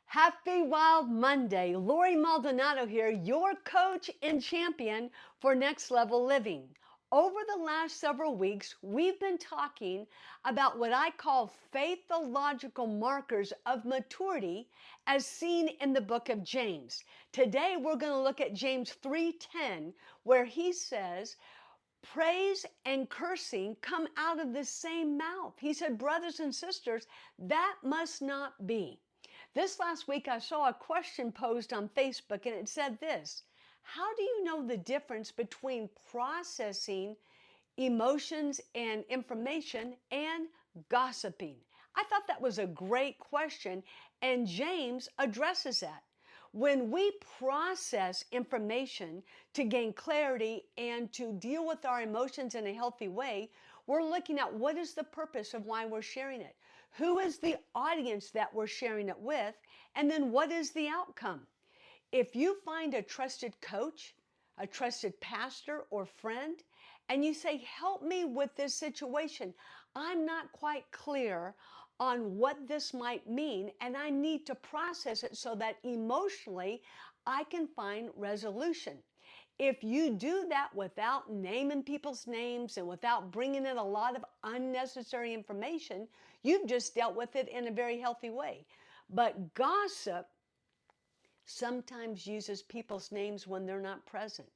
Happy Wild Monday. Lori Maldonado here, your coach and champion for Next Level Living. Over the last several weeks, we've been talking about what I call faithological markers of maturity as seen in the book of James. Today, we're going to look at James 3:10, where he says, praise and cursing come out of the same mouth. He said, brothers and sisters, that must not be. This last week, I saw a question posed on Facebook, and it said this: how do you know the difference between processing emotions and information and gossiping? I thought that was a great question, and James addresses that. When we process information to gain clarity and to deal with our emotions in a healthy way, we're looking at what is the purpose of why we're sharing it, who is the audience that we're sharing it with, and then what is the outcome. If you find a trusted coach, a trusted pastor or friend, and you say, help me with this situation, I'm not quite clear on what this might mean, and I need to process it so that emotionally I can find resolution. If you do that without naming people's names and without bringing in a lot of unnecessary information, you've just dealt with it in a very healthy way. But gossip sometimes uses people's names when they're not present.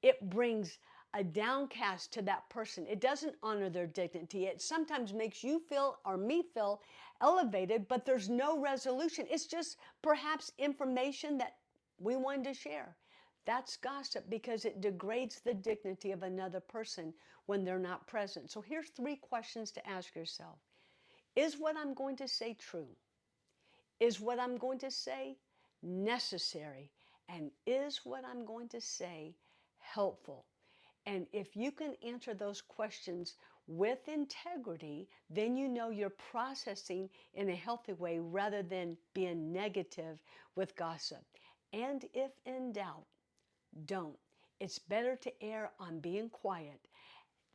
It brings a downcast to that person. It doesn't honor their dignity. It sometimes makes you feel or me feel elevated, but there's no resolution. It's just perhaps information that we wanted to share. That's gossip because it degrades the dignity of another person when they're not present. So here's 3 questions to ask yourself. Is what I'm going to say true? Is what I'm going to say necessary? And is what I'm going to say helpful? And if you can answer those questions with integrity, then you know you're processing in a healthy way rather than being negative with gossip. And if in doubt, don't. It's better to err on being quiet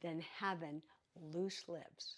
than having loose lips.